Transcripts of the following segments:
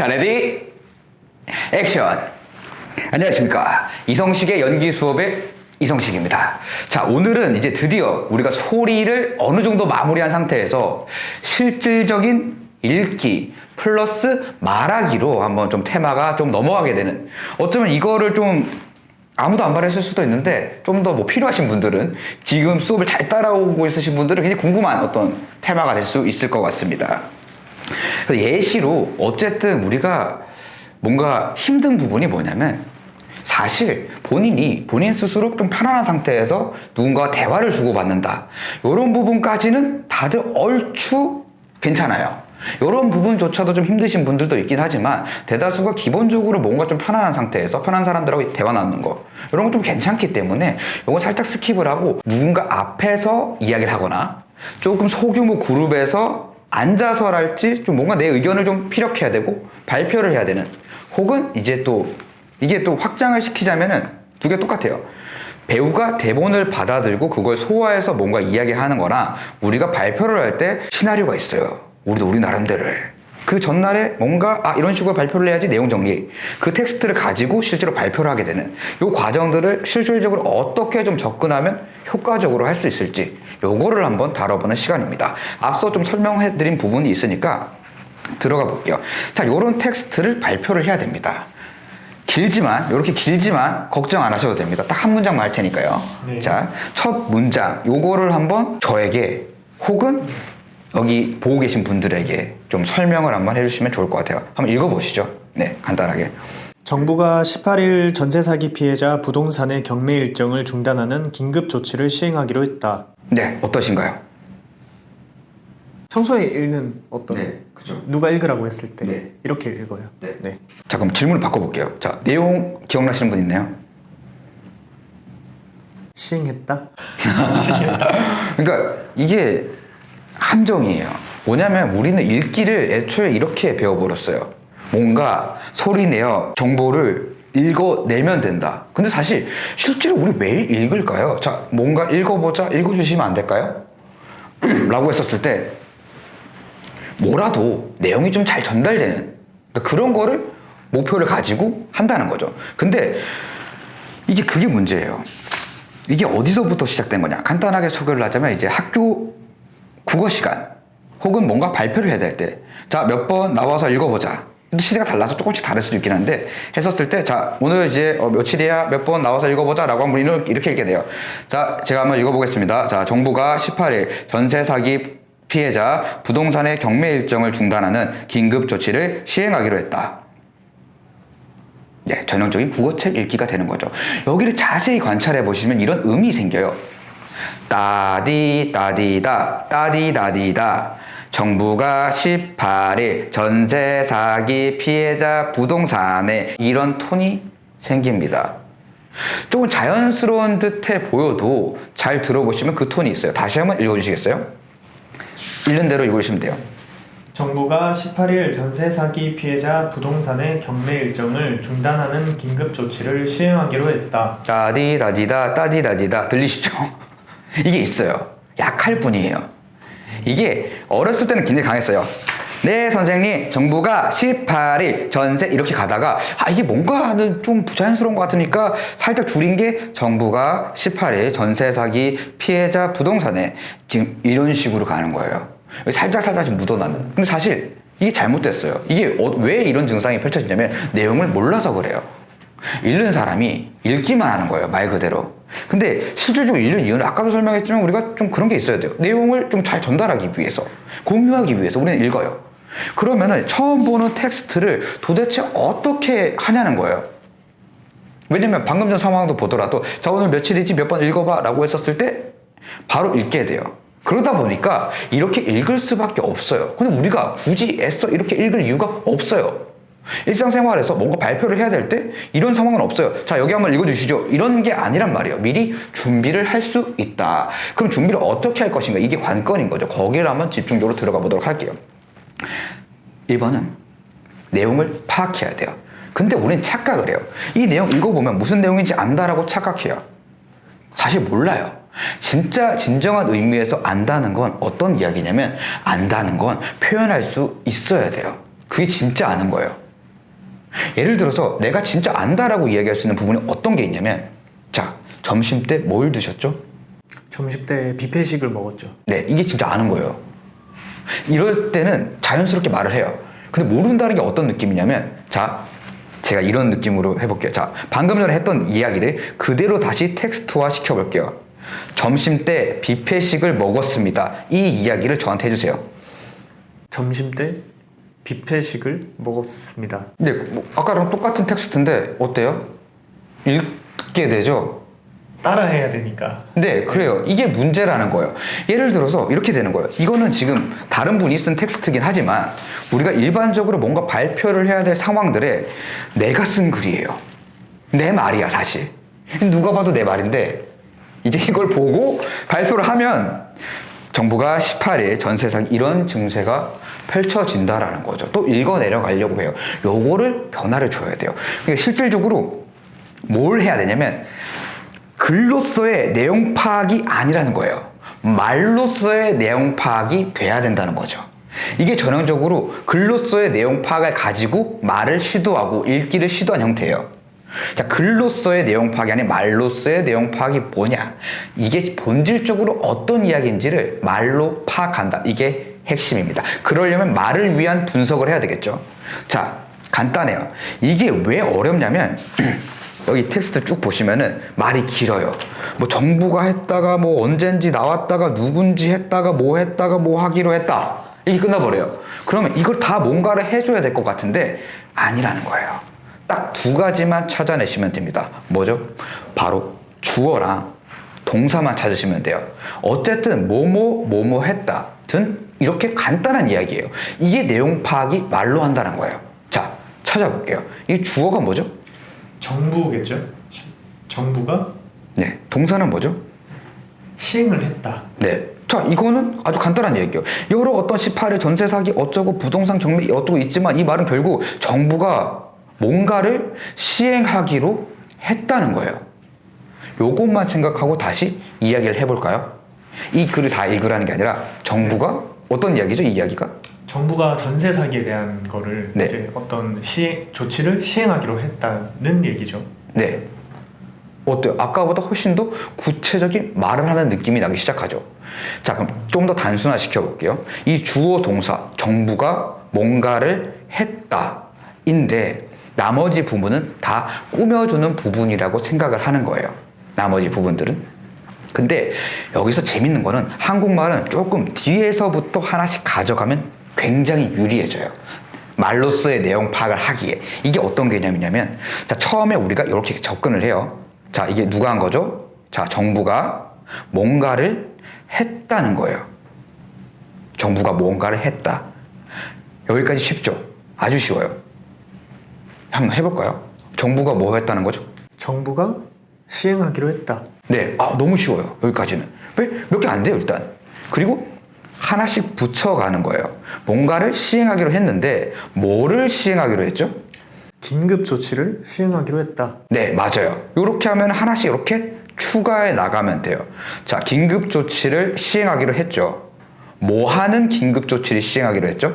자, 레디 액션. 안녕하십니까, 이성식의 연기 수업의 이성식입니다. 자, 오늘은 이제 드디어 우리가 소리를 어느 정도 마무리한 상태에서 실질적인 읽기 플러스 말하기로 한번 좀 테마가 좀 넘어가게 되는, 어쩌면 이거를 좀 아무도 안 바랬을 수도 있는데 좀 더 뭐 필요하신 분들은, 지금 수업을 잘 따라오고 있으신 분들은 굉장히 궁금한 어떤 테마가 될 수 있을 것 같습니다. 예시로 어쨌든 우리가 뭔가 힘든 부분이 뭐냐면, 사실 본인 스스로 좀 편안한 상태에서 누군가와 대화를 주고받는다, 이런 부분까지는 다들 얼추 괜찮아요. 이런 부분조차도 좀 힘드신 분들도 있긴 하지만, 대다수가 기본적으로 뭔가 좀 편안한 상태에서 편한 사람들하고 대화 나누는 거, 이런 건 좀 괜찮기 때문에 이거 살짝 스킵을 하고, 누군가 앞에서 이야기를 하거나 조금 소규모 그룹에서 앉아서랄지 좀 뭔가 내 의견을 좀 피력해야 되고 발표를 해야 되는, 혹은 이제 또 이게 또 확장을 시키자면은 두 개 똑같아요. 배우가 대본을 받아들고 그걸 소화해서 뭔가 이야기하는 거랑, 우리가 발표를 할 때 시나리오가 있어요. 우리도 우리 나름대로를 그 전날에 뭔가 이런 식으로 발표를 해야지 내용 정리, 그 텍스트를 가지고 실제로 발표를 하게 되는 이 과정들을 실질적으로 어떻게 좀 접근하면 효과적으로 할 수 있을지, 요거를 한번 다뤄보는 시간입니다. 앞서 좀 설명해드린 부분이 있으니까 들어가 볼게요. 자, 요런 텍스트를 발표를 해야 됩니다. 길지만, 이렇게 길지만 걱정 안 하셔도 됩니다. 딱 한 문장만 할 테니까요. 네. 자, 첫 문장 요거를 한번 저에게 혹은 여기 보고 계신 분들에게 좀 설명을 한번 해주시면 좋을 것 같아요. 한번 읽어보시죠. 네, 간단하게. 정부가 18일 전세 사기 피해자 부동산의 경매 일정을 중단하는 긴급 조치를 시행하기로 했다. 네, 어떠신가요? 평소에 읽는 어떤, 네, 그죠. 누가 읽으라고 했을 때 네. 이렇게 읽어요. 네. 네. 자, 그럼 질문을 바꿔볼게요. 자, 내용 기억나시는 분 있나요? 시행했다? 그러니까 이게 함정이에요. 뭐냐면 우리는 읽기를 애초에 이렇게 배워버렸어요. 뭔가 소리내어 정보를 읽어내면 된다. 근데 사실 실제로 우리 매일 읽을까요? 자, 뭔가 읽어보자, 읽어주시면 안 될까요? 라고 했었을 때 뭐라도 내용이 좀 잘 전달되는 그런 거를 목표를 가지고 한다는 거죠. 근데 그게 문제예요. 이게 어디서부터 시작된 거냐? 간단하게 소개를 하자면, 이제 학교 국어 시간 혹은 뭔가 발표를 해야 될 때, 자, 몇 번 나와서 읽어보자. 시대가 달라서 조금씩 다를 수도 있긴 한데, 했었을 때, 자, 오늘 이제 며칠이야, 몇 번 나와서 읽어보자 라고 하면 우리는 이렇게 읽게 돼요. 자, 제가 한번 읽어보겠습니다. 자, 정부가 18일 전세 사기 피해자 부동산의 경매 일정을 중단하는 긴급 조치를 시행하기로 했다. 네, 전형적인 국어책 읽기가 되는 거죠. 여기를 자세히 관찰해 보시면 이런 음이 생겨요. 따디 따디다 따디다디다. 정부가 18일 전세 사기 피해자 부동산에, 이런 톤이 생깁니다. 조금 자연스러운 듯해 보여도 잘 들어보시면 그 톤이 있어요. 다시 한번 읽어주시겠어요? 읽는 대로 읽으시면 돼요. 정부가 18일 전세 사기 피해자 부동산의 경매 일정을 중단하는 긴급 조치를 시행하기로 했다. 따디다디다 따디다디다. 들리시죠? 이게 있어요. 약할 뿐이에요. 이게 어렸을 때는 굉장히 강했어요. 네, 선생님, 정부가 18일 전세, 이렇게 가다가 이게 뭔가는 좀 부자연스러운 것 같으니까 살짝 줄인 게 정부가 18일 전세 사기 피해자 부동산에, 지금 이런 식으로 가는 거예요. 살짝 묻어나는. 근데 사실 이게 잘못됐어요. 이게 왜 이런 증상이 펼쳐지냐면, 내용을 몰라서 그래요. 읽는 사람이 읽기만 하는 거예요, 말 그대로. 근데 실질적으로 읽는 이유는 아까도 설명했지만 우리가 좀 그런 게 있어야 돼요. 내용을 좀 잘 전달하기 위해서, 공유하기 위해서 우리는 읽어요. 그러면은 처음 보는 텍스트를 도대체 어떻게 하냐는 거예요. 왜냐면 방금 전 상황도 보더라도, 자, 오늘 며칠이지, 몇 번 읽어봐 라고 했었을 때 바로 읽게 돼요. 그러다 보니까 이렇게 읽을 수밖에 없어요. 근데 우리가 굳이 애써 이렇게 읽을 이유가 없어요. 일상생활에서 뭔가 발표를 해야 될 때 이런 상황은 없어요. 자, 여기 한번 읽어주시죠. 이런 게 아니란 말이에요. 미리 준비를 할 수 있다. 그럼 준비를 어떻게 할 것인가? 이게 관건인 거죠. 거기를 한번 집중적으로 들어가 보도록 할게요. 1번은 내용을 파악해야 돼요. 근데 우리는 착각을 해요. 이 내용 읽어보면 무슨 내용인지 안다라고 착각해요. 사실 몰라요. 진짜 진정한 의미에서 안다는 건 어떤 이야기냐면, 안다는 건 표현할 수 있어야 돼요. 그게 진짜 아는 거예요. 예를 들어서 내가 진짜 안다라고 이야기할 수 있는 부분이 어떤 게 있냐면, 자, 점심 때 뭘 드셨죠? 점심 때 뷔페식을 먹었죠. 네, 이게 진짜 아는 거예요. 이럴 때는 자연스럽게 말을 해요. 근데 모른다는 게 어떤 느낌이냐면, 자, 제가 이런 느낌으로 해볼게요. 자, 방금 전에 했던 이야기를 그대로 다시 텍스트화 시켜볼게요. 점심 때 뷔페식을 먹었습니다. 이 이야기를 저한테 해주세요. 점심 때 뷔페식을 먹었습니다. 네, 뭐 아까랑 똑같은 텍스트인데 어때요? 읽게 되죠? 따라해야 되니까. 네, 그래요. 이게 문제라는 거예요. 예를 들어서 이렇게 되는 거예요. 이거는 지금 다른 분이 쓴 텍스트긴 하지만 우리가 일반적으로 뭔가 발표를 해야 될 상황들에 내가 쓴 글이에요. 내 말이야, 사실. 누가 봐도 내 말인데 이제 이걸 보고 발표를 하면 정부가 18일 전세상 이런 증세가 펼쳐진다라는 거죠. 또 읽어 내려가려고 해요. 요거를 변화를 줘야 돼요. 그러니까 실질적으로 뭘 해야 되냐면 글로서의 내용 파악이 아니라는 거예요. 말로서의 내용 파악이 돼야 된다는 거죠. 이게 전형적으로 글로서의 내용 파악을 가지고 말을 시도하고 읽기를 시도한 형태예요. 자, 글로서의 내용 파악이 아닌 말로서의 내용 파악이 뭐냐? 이게 본질적으로 어떤 이야기인지를 말로 파악한다. 이게 핵심입니다. 그러려면 말을 위한 분석을 해야 되겠죠. 자, 간단해요. 이게 왜 어렵냐면 여기 텍스트 쭉 보시면은 말이 길어요. 뭐 정부가 했다가 뭐 언젠지 나왔다가 누군지 했다가 뭐 하기로 했다. 이게 끝나버려요. 그러면 이걸 다 뭔가를 해줘야 될 것 같은데 아니라는 거예요. 딱 두 가지만 찾아내시면 됩니다. 뭐죠? 바로 주어랑 동사만 찾으시면 돼요. 어쨌든 뭐뭐 했다 든 이렇게 간단한 이야기예요. 이게 내용 파악이 말로 한다는 거예요. 자, 찾아볼게요. 이 주어가 뭐죠? 정부겠죠? 정부가 네, 동사는 뭐죠? 시행을 했다. 네. 자, 이거는 아주 간단한 얘기예요. 여러 어떤 18일 전세 사기 어쩌고 부동산 경매 어쩌고 있지만 이 말은 결국 정부가 뭔가를 시행하기로 했다는 거예요. 요것만 생각하고 다시 이야기를 해볼까요? 이 글을 다 읽으라는 게 아니라 정부가 어떤 이야기죠? 이 이야기가? 정부가 전세 사기에 대한 거를 네. 이제 어떤 조치를 시행하기로 했다는 얘기죠. 네. 어때요? 아까보다 훨씬 더 구체적인 말을 하는 느낌이 나기 시작하죠. 자, 그럼 좀 더 단순화 시켜볼게요. 이 주어 동사, 정부가 뭔가를 했다인데 나머지 부분은 다 꾸며주는 부분이라고 생각을 하는 거예요. 나머지 부분들은. 근데 여기서 재밌는 거는 한국말은 조금 뒤에서부터 하나씩 가져가면 굉장히 유리해져요. 말로서의 내용 파악을 하기에. 이게 어떤 개념이냐면, 자, 처음에 우리가 이렇게 접근을 해요. 자, 이게 누가 한 거죠? 자, 정부가 뭔가를 했다는 거예요. 정부가 뭔가를 했다. 여기까지 쉽죠? 아주 쉬워요. 한번 해볼까요? 정부가 뭐 했다는 거죠? 정부가 시행하기로 했다. 네, 너무 쉬워요. 여기까지는. 왜? 몇 개 안 돼요, 일단. 그리고 하나씩 붙여가는 거예요. 뭔가를 시행하기로 했는데 뭐를 시행하기로 했죠? 긴급 조치를 시행하기로 했다. 네, 맞아요. 이렇게 하면 하나씩 이렇게 추가해 나가면 돼요. 자, 긴급 조치를 시행하기로 했죠. 뭐 하는 긴급 조치를 시행하기로 했죠?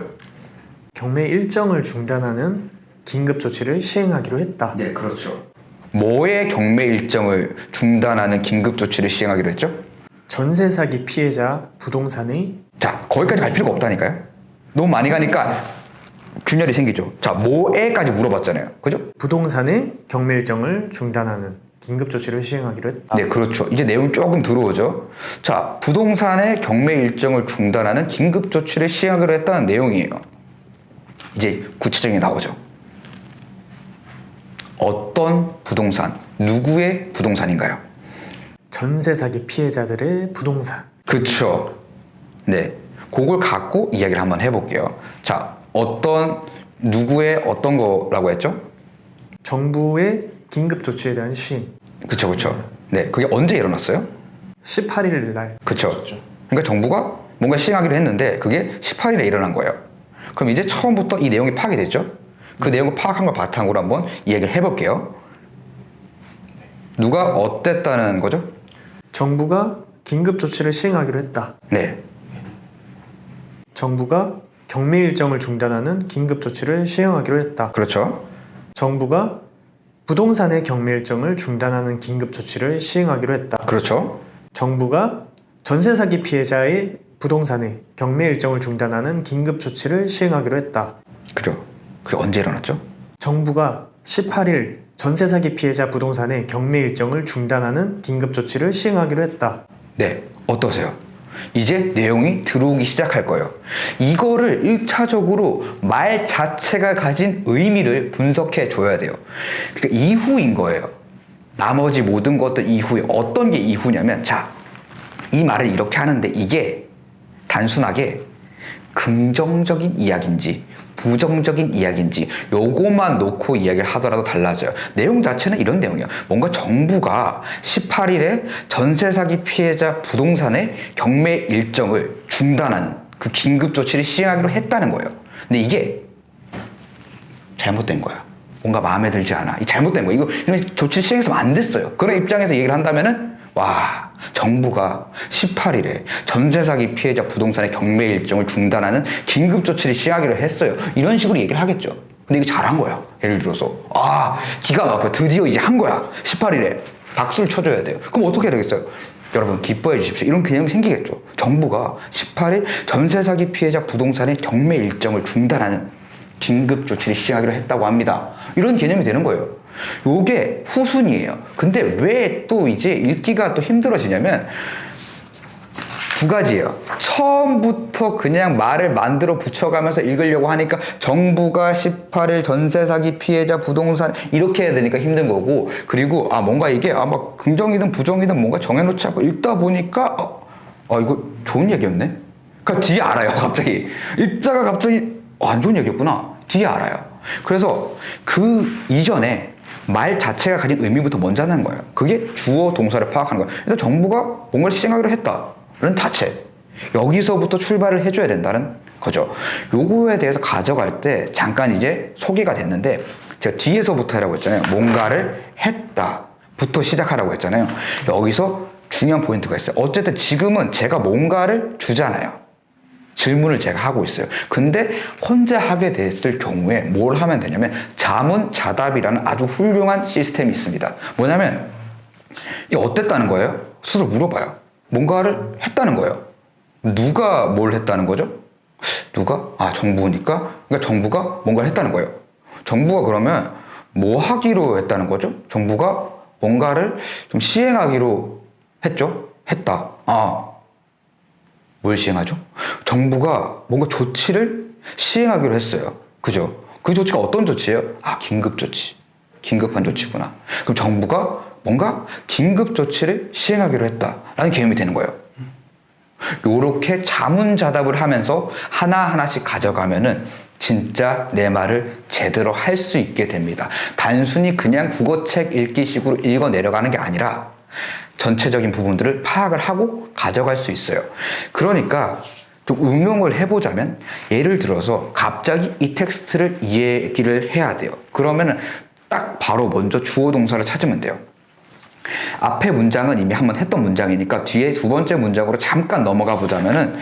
경매 일정을 중단하는 긴급 조치를 시행하기로 했다. 네, 그렇죠. 뭐의 경매 일정을 중단하는 긴급 조치를 시행하기로 했죠? 전세 사기 피해자 부동산의 자, 거기까지 갈 필요가 없다니까요. 너무 많이 가니까 균열이 생기죠. 자, 뭐에까지 물어봤잖아요. 그죠? 부동산의 경매 일정을 중단하는 긴급 조치를 시행하기로 했다. 네, 그렇죠. 이제 내용이 조금 들어오죠. 자, 부동산의 경매 일정을 중단하는 긴급 조치를 시행하기로 했다는 내용이에요. 이제 구체적인 게 나오죠. 어떤 부동산, 누구의 부동산인가요? 전세 사기 피해자들의 부동산. 그쵸. 네. 그걸 갖고 이야기를 한번 해볼게요. 자, 누구의 어떤 거라고 했죠? 정부의 긴급 조치에 대한 시행. 그쵸. 네. 그게 언제 일어났어요? 18일 날. 그쵸. 그러니까 정부가 뭔가 시행하기로 했는데 그게 18일에 일어난 거예요. 그럼 이제 처음부터 이 내용이 파악이 됐죠? 그 내용을 파악한 걸 바탕으로 한번 이야기를 해볼게요. 누가 어땠다는 거죠? 정부가 긴급 조치를 시행하기로 했다. 네. 정부가 경매 일정을 중단하는 긴급 조치를 시행하기로 했다. 그렇죠. 정부가 부동산의 경매 일정을 중단하는 긴급 조치를 시행하기로 했다. 그렇죠. 정부가 전세 사기 피해자의 부동산의 경매 일정을 중단하는 긴급 조치를 시행하기로 했다. 그죠. 그게 언제 일어났죠? 정부가 18일 전세 사기 피해자 부동산의 경매 일정을 중단하는 긴급 조치를 시행하기로 했다. 네, 어떠세요? 이제 내용이 들어오기 시작할 거예요. 이거를 1차적으로 말 자체가 가진 의미를 분석해 줘야 돼요. 그러니까 이후인 거예요. 나머지 모든 것들 이후에 어떤 게 이후냐면, 자, 이 말을 이렇게 하는데 이게 단순하게 긍정적인 이야기인지 부정적인 이야기인지 요것만 놓고 이야기를 하더라도 달라져요. 내용 자체는 이런 내용이에요. 뭔가 정부가 18일에 전세 사기 피해자 부동산의 경매 일정을 중단하는 그 긴급 조치를 시행하기로 했다는 거예요. 근데 이게 잘못된 거야. 뭔가 마음에 들지 않아. 이 잘못된 거야. 이런 조치를 시행해서 안 됐어요. 그런 입장에서 얘기를 한다면은, 와, 정부가 18일에 전세 사기 피해자 부동산의 경매 일정을 중단하는 긴급 조치를 시행하기로 했어요. 이런 식으로 얘기를 하겠죠. 근데 이거 잘한 거야. 예를 들어서, 아, 기가 막혀. 드디어 이제 한 거야. 18일에. 박수를 쳐줘야 돼요. 그럼 어떻게 해야 되겠어요? 여러분, 기뻐해 주십시오. 이런 개념이 생기겠죠. 정부가 18일 전세 사기 피해자 부동산의 경매 일정을 중단하는 긴급 조치를 시행하기로 했다고 합니다. 이런 개념이 되는 거예요. 요게 후순이에요. 근데 왜 또 이제 읽기가 또 힘들어지냐면, 두 가지예요. 처음부터 그냥 말을 만들어 붙여가면서 읽으려고 하니까 정부가 18일 전세 사기 피해자 부동산 이렇게 해야 되니까 힘든 거고, 그리고 뭔가 이게 막 긍정이든 부정이든 뭔가 정해놓지 않고 읽다 보니까 이거 좋은 얘기였네? 그러니까 뒤에 알아요. 갑자기 읽다가 갑자기 안 좋은 얘기였구나. 뒤에 알아요. 그래서 그 이전에 말 자체가 가진 의미부터 먼저 하는 거예요. 그게 주어 동사를 파악하는 거예요. 일단 정부가 뭔가를 시행하기로 했다는 자체, 여기서부터 출발을 해줘야 된다는 거죠. 요거에 대해서 가져갈 때 잠깐 이제 소개가 됐는데, 제가 뒤에서부터 하라고 했잖아요. 뭔가를 했다부터 시작하라고 했잖아요. 여기서 중요한 포인트가 있어요. 어쨌든 지금은 제가 뭔가를 주잖아요. 질문을 제가 하고 있어요. 근데 혼자 하게 됐을 경우에 뭘 하면 되냐면, 자문자답이라는 아주 훌륭한 시스템이 있습니다. 뭐냐면, 이게 어땠다는 거예요? 스스로 물어봐요. 뭔가를 했다는 거예요. 누가 뭘 했다는 거죠? 누가? 정부니까? 그러니까 정부가 뭔가를 했다는 거예요. 정부가 그러면 뭐 하기로 했다는 거죠? 정부가 뭔가를 좀 시행하기로 했죠? 했다. 뭘 시행하죠? 정부가 뭔가 조치를 시행하기로 했어요. 그죠? 그 조치가 어떤 조치예요? 긴급 조치. 긴급한 조치구나. 그럼 정부가 뭔가 긴급 조치를 시행하기로 했다라는 개념이 되는 거예요. 요렇게 자문자답을 하면서 하나하나씩 가져가면은 진짜 내 말을 제대로 할 수 있게 됩니다. 단순히 그냥 국어책 읽기식으로 읽어 내려가는 게 아니라 전체적인 부분들을 파악을 하고 가져갈 수 있어요. 그러니까 좀 응용을 해보자면, 예를 들어서 갑자기 이 텍스트를 얘기를 해야 돼요. 그러면은 딱 바로 먼저 주어 동사를 찾으면 돼요. 앞에 문장은 이미 한번 했던 문장이니까 뒤에 두 번째 문장으로 잠깐 넘어가 보자면은,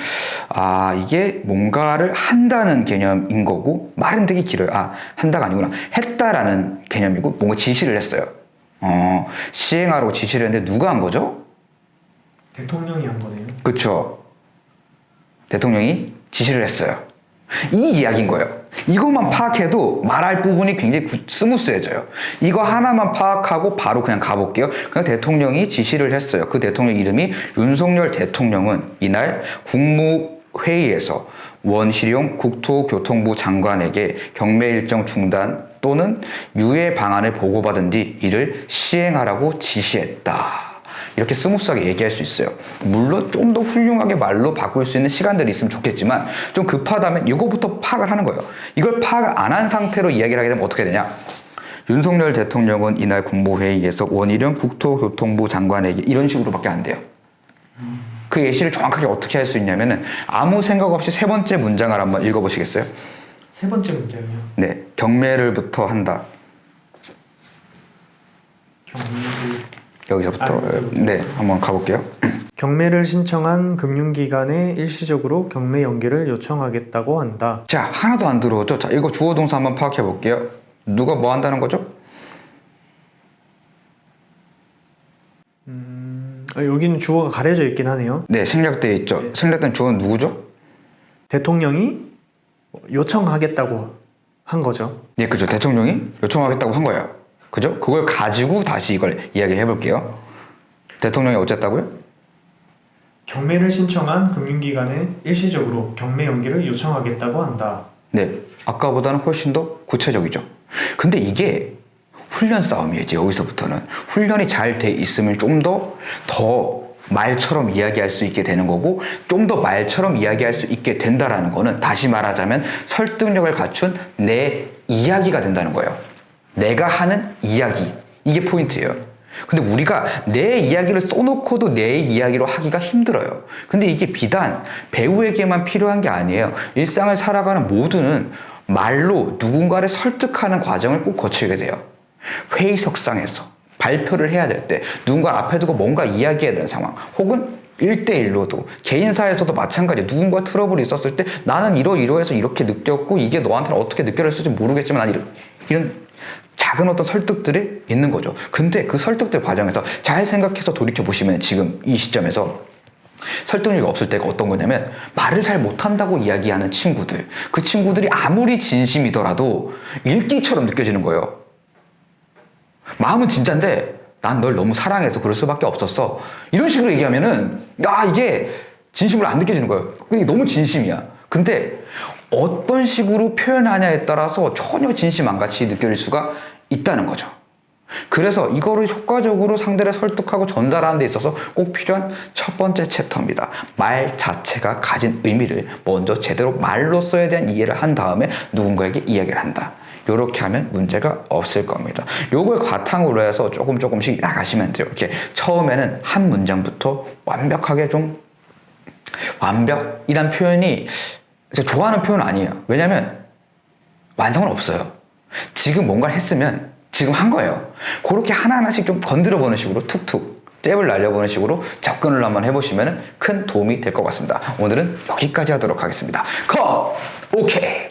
이게 뭔가를 한다는 개념인 거고, 말은 되게 길어요. 한다가 아니구나. 했다라는 개념이고, 뭔가 지시를 했어요. 시행하라고 지시를 했는데 누가 한 거죠? 대통령이 한 거네요. 그쵸. 대통령이 지시를 했어요. 이 이야기인 거예요. 이것만 파악해도 말할 부분이 굉장히 스무스해져요. 이거 하나만 파악하고 바로 그냥 가볼게요. 그냥 대통령이 지시를 했어요. 그 대통령 이름이 윤석열 대통령은 이날 국무회의에서 원희룡 국토교통부 장관에게 경매 일정 중단 또는 유예 방안을 보고받은 뒤 이를 시행하라고 지시했다. 이렇게 스무스하게 얘기할 수 있어요. 물론 좀 더 훌륭하게 말로 바꿀 수 있는 시간들이 있으면 좋겠지만, 좀 급하다면 이거부터 파악을 하는 거예요. 이걸 파악을 안 한 상태로 이야기를 하게 되면 어떻게 되냐? 윤석열 대통령은 이날 국무회의에서 원희룡 국토교통부 장관에게, 이런 식으로밖에 안 돼요. 그 예시를 정확하게 어떻게 할 수 있냐면은, 아무 생각 없이 세 번째 문장을 한번 읽어보시겠어요? 세 번째 문장이요. 네, 경매를부터 한다. 경매를 여기서부터 네, 한번 가볼게요. 경매를 신청한 금융기관에 일시적으로 경매 연기를 요청하겠다고 한다. 자, 하나도 안 들어오죠? 자, 이거 주어 동사 한번 파악해 볼게요. 누가 뭐 한다는 거죠? 여기는 주어가 가려져 있긴 하네요. 네, 생략되어 있죠. 생략된 주어는 누구죠? 대통령이 요청하겠다고 한 거죠. 네, 그죠. 대통령이 요청하겠다고 한 거예요. 그죠? 그걸 가지고 다시 이걸 이야기해 볼게요. 대통령이 어쨌다고요? 경매를 신청한 금융기관에 일시적으로 경매 연기를 요청하겠다고 한다. 네, 아까보다는 훨씬 더 구체적이죠. 근데 이게 훈련 싸움이에요. 이제 여기서부터는 훈련이 잘 돼 있으면 좀 더 말처럼 이야기할 수 있게 되는 거고, 좀 더 말처럼 이야기할 수 있게 된다라는 거는 다시 말하자면 설득력을 갖춘 내 이야기가 된다는 거예요. 내가 하는 이야기, 이게 포인트예요. 근데 우리가 내 이야기를 써놓고도 내 이야기로 하기가 힘들어요. 근데 이게 비단 배우에게만 필요한 게 아니에요. 일상을 살아가는 모두는 말로 누군가를 설득하는 과정을 꼭 거치게 돼요. 회의석상에서 발표를 해야 될 때, 누군가 앞에 두고 뭔가 이야기해야 되는 상황, 혹은 1대1로도 개인사에서도 마찬가지예요. 누군가 트러블이 있었을 때 나는 이러이러해서 이렇게 느꼈고 이게 너한테는 어떻게 느껴졌을지 모르겠지만 난 이런 작은 어떤 설득들이 있는 거죠. 근데 그 설득들 과정에서 잘 생각해서 돌이켜보시면 지금 이 시점에서 설득력이 없을 때가 어떤 거냐면, 말을 잘 못한다고 이야기하는 친구들, 그 친구들이 아무리 진심이더라도 일기처럼 느껴지는 거예요. 마음은 진짠데 난 널 너무 사랑해서 그럴 수밖에 없었어, 이런 식으로 얘기하면은 이게 진심으로 안 느껴지는 거예요. 이게 너무 진심이야. 근데 어떤 식으로 표현하냐에 따라서 전혀 진심 안 같이 느껴질 수가 있다는 거죠. 그래서 이거를 효과적으로 상대를 설득하고 전달하는 데 있어서 꼭 필요한 첫 번째 챕터입니다. 말 자체가 가진 의미를 먼저 제대로 말로써에 대한 이해를 한 다음에 누군가에게 이야기를 한다. 이렇게 하면 문제가 없을 겁니다. 요걸 바탕으로 해서 조금씩 나가시면 돼요. 이렇게 처음에는 한 문장부터 완벽하게 좀, 완벽이란 표현이 제가 좋아하는 표현은 아니에요. 왜냐면 완성은 없어요. 지금 뭔가를 했으면 지금 한 거예요. 그렇게 하나하나씩 좀 건드려 보는 식으로 툭툭 잽을 날려보는 식으로 접근을 한번 해보시면 큰 도움이 될 것 같습니다. 오늘은 여기까지 하도록 하겠습니다. 컷! 오케이!